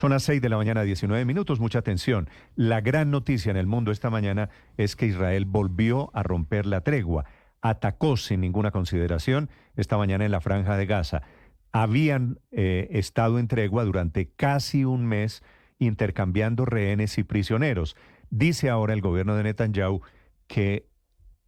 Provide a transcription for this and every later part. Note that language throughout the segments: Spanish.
Son las 6 de la mañana, 19 minutos. Mucha atención. La gran noticia en el mundo esta mañana es que Israel volvió a romper la tregua. Atacó sin ninguna consideración esta mañana en la Franja de Gaza. Habían estado en tregua durante casi un mes intercambiando rehenes y prisioneros. Dice ahora el gobierno de Netanyahu que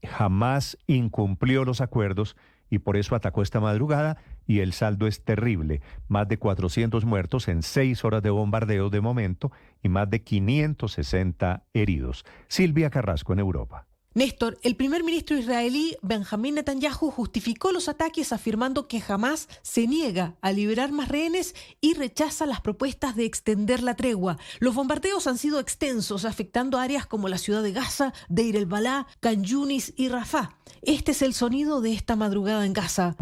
jamás incumplió los acuerdos y por eso atacó esta madrugada, y el saldo es terrible. Más de 400 muertos en 6 horas de bombardeo de momento y más de 560 heridos. Silvia Carrasco en Europa. Néstor, el primer ministro israelí Benjamín Netanyahu justificó los ataques afirmando que Hamás se niega a liberar más rehenes y rechaza las propuestas de extender la tregua. Los bombardeos han sido extensos, afectando áreas como la ciudad de Gaza, Deir el-Balá, Khan Yunis y Rafah. Este es el sonido de esta madrugada en Gaza.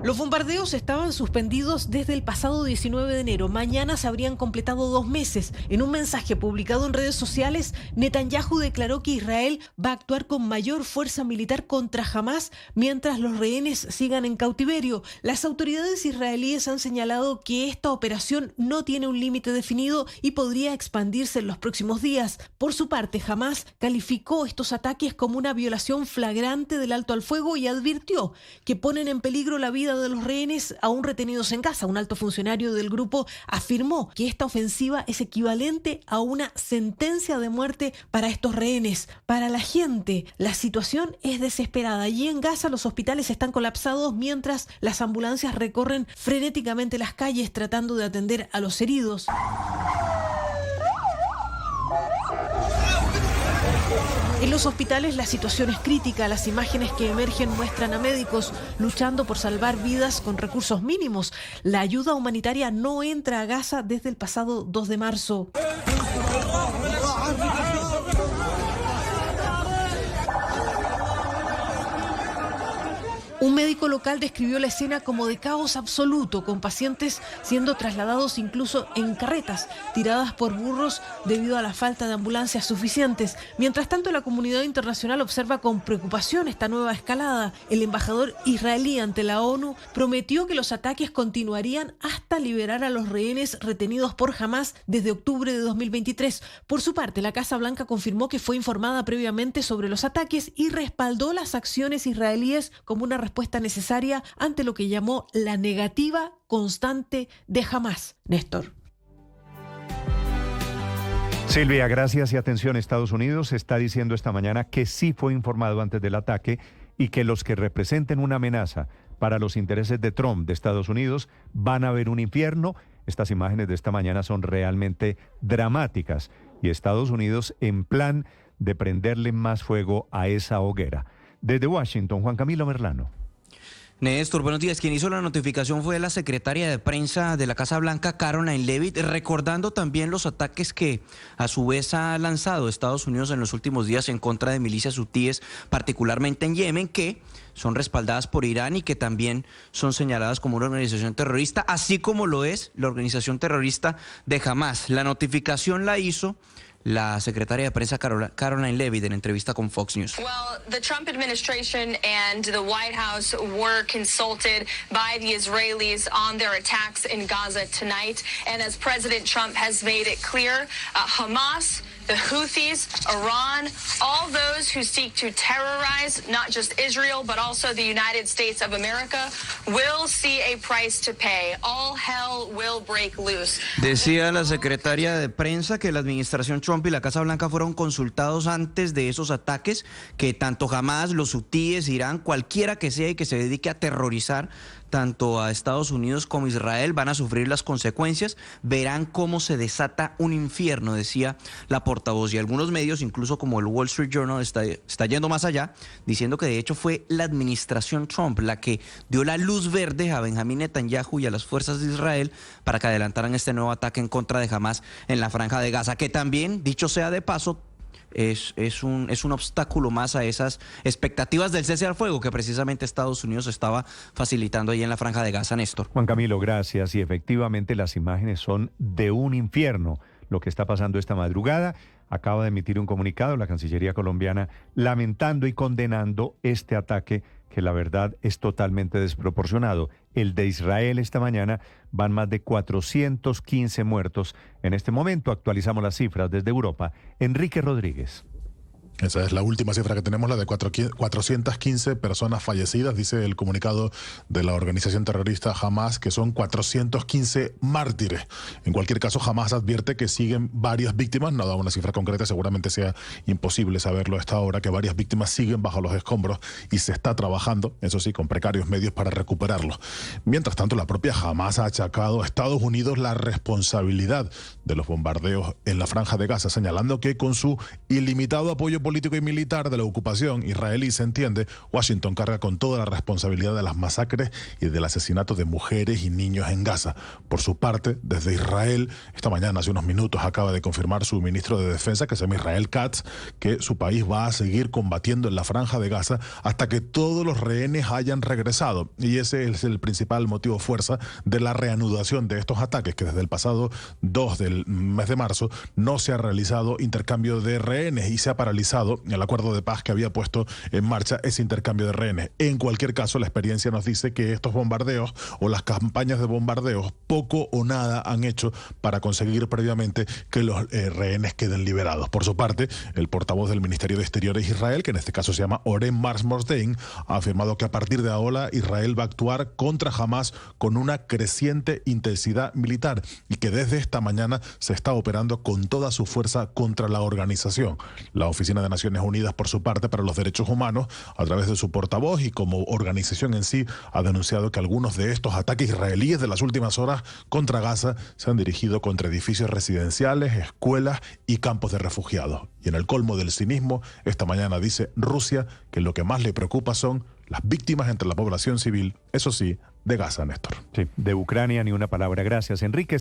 Los bombardeos estaban suspendidos desde el pasado 19 de enero. Mañana se habrían completado 2 meses. En un mensaje publicado en redes sociales, Netanyahu declaró que Israel va a actuar con mayor fuerza militar contra Hamás mientras los rehenes sigan en cautiverio. Las autoridades israelíes han señalado que esta operación no tiene un límite definido y podría expandirse en los próximos días. Por su parte, Hamás calificó estos ataques como una violación flagrante del alto al fuego y advirtió que ponen en peligro la vida de los rehenes aún retenidos en Gaza. Un alto funcionario del grupo afirmó que esta ofensiva es equivalente a una sentencia de muerte para estos rehenes. Para la gente, la situación es desesperada. Allí en Gaza los hospitales están colapsados mientras las ambulancias recorren frenéticamente las calles tratando de atender a los heridos. En los hospitales la situación es crítica. Las imágenes que emergen muestran a médicos luchando por salvar vidas con recursos mínimos. La ayuda humanitaria no entra a Gaza desde el pasado 2 de marzo. Un médico local describió la escena como de caos absoluto, con pacientes siendo trasladados incluso en carretas, tiradas por burros debido a la falta de ambulancias suficientes. Mientras tanto, la comunidad internacional observa con preocupación esta nueva escalada. El embajador israelí ante la ONU prometió que los ataques continuarían hasta liberar a los rehenes retenidos por Hamás desde octubre de 2023. Por su parte, la Casa Blanca confirmó que fue informada previamente sobre los ataques y respaldó las acciones israelíes como una respuesta necesaria ante lo que llamó la negativa constante de Hamás. Néstor. Silvia, gracias y atención. Estados Unidos está diciendo esta mañana que sí fue informado antes del ataque y que los que representen una amenaza para los intereses de Trump de Estados Unidos van a ver un infierno. Estas imágenes de esta mañana son realmente dramáticas y Estados Unidos en plan de prenderle más fuego a esa hoguera. Desde Washington, Juan Camilo Merlano. Néstor, buenos días. Quien hizo la notificación fue la secretaria de prensa de la Casa Blanca, Caroline Leavitt, recordando también los ataques que a su vez ha lanzado Estados Unidos en los últimos días en contra de milicias hutíes, particularmente en Yemen, que son respaldadas por Irán y que también son señaladas como una organización terrorista, así como lo es la organización terrorista de Hamás. La notificación la hizo la secretaria de prensa Caroline Leavitt en entrevista con Fox News. Well, the Trump administration and the White House were consulted by the Israelis on their attacks in Gaza tonight. And as President Trump has made it clear, Hamas, the Houthis, Iran, all those who seek to terrorize not just Israel, but also the United States of America, will see a price to pay. All hell will break loose. Decía la secretaria de prensa que la administración Trump y la Casa Blanca fueron consultados antes de esos ataques, que tanto Hamás, los hutíes, Irán, cualquiera que sea y que se dedique a terrorizar tanto a Estados Unidos como a Israel, van a sufrir las consecuencias, verán cómo se desata un infierno, decía la portavoz. Y algunos medios, incluso como el Wall Street Journal, está yendo más allá, diciendo que de hecho fue la administración Trump la que dio la luz verde a Benjamín Netanyahu y a las fuerzas de Israel para que adelantaran este nuevo ataque en contra de Hamás en la Franja de Gaza, que también, dicho sea de paso, es un obstáculo más a esas expectativas del cese al fuego que precisamente Estados Unidos estaba facilitando ahí en la Franja de Gaza, Néstor. Juan Camilo, gracias. Y efectivamente las imágenes son de un infierno lo que está pasando esta madrugada. Acaba de emitir un comunicado la Cancillería colombiana lamentando y condenando este ataque que la verdad es totalmente desproporcionado. El de Israel esta mañana van más de 415 muertos. En este momento actualizamos las cifras desde Europa. Enrique Rodríguez. Esa es la última cifra que tenemos, la de 415 personas fallecidas, dice el comunicado de la organización terrorista Hamas, que son 415 mártires. En cualquier caso, Hamas advierte que siguen varias víctimas, no da una cifra concreta, seguramente sea imposible saberlo a esta hora, que varias víctimas siguen bajo los escombros y se está trabajando, eso sí, con precarios medios para recuperarlos. Mientras tanto, la propia Hamas ha achacado a Estados Unidos la responsabilidad de los bombardeos en la Franja de Gaza, señalando que con su ilimitado apoyo político y militar de la ocupación israelí, se entiende, Washington carga con toda la responsabilidad de las masacres y del asesinato de mujeres y niños en Gaza. Por su parte, desde Israel, esta mañana, hace unos minutos, acaba de confirmar su ministro de Defensa, que se llama Israel Katz, que su país va a seguir combatiendo en la Franja de Gaza hasta que todos los rehenes hayan regresado. Y ese es el principal motivo fuerza de la reanudación de estos ataques, que desde el pasado 2 del mes de marzo no se ha realizado intercambio de rehenes y se ha paralizado el acuerdo de paz que había puesto en marcha ese intercambio de rehenes. En cualquier caso, la experiencia nos dice que estos bombardeos o las campañas de bombardeos poco o nada han hecho para conseguir previamente que los rehenes queden liberados. Por su parte, el portavoz del Ministerio de Exteriores de Israel, que en este caso se llama Oren Marsmorstein, ha afirmado que a partir de ahora Israel va a actuar contra Hamas con una creciente intensidad militar y que desde esta mañana se está operando con toda su fuerza contra la organización. La Oficina de Naciones Unidas, por su parte, para los Derechos Humanos, a través de su portavoz y como organización en sí, ha denunciado que algunos de estos ataques israelíes de las últimas horas contra Gaza se han dirigido contra edificios residenciales, escuelas y campos de refugiados. Y en el colmo del cinismo, esta mañana dice Rusia que lo que más le preocupa son las víctimas entre la población civil, eso sí, de Gaza, Néstor. Sí, de Ucrania ni una palabra. Gracias, Enrique.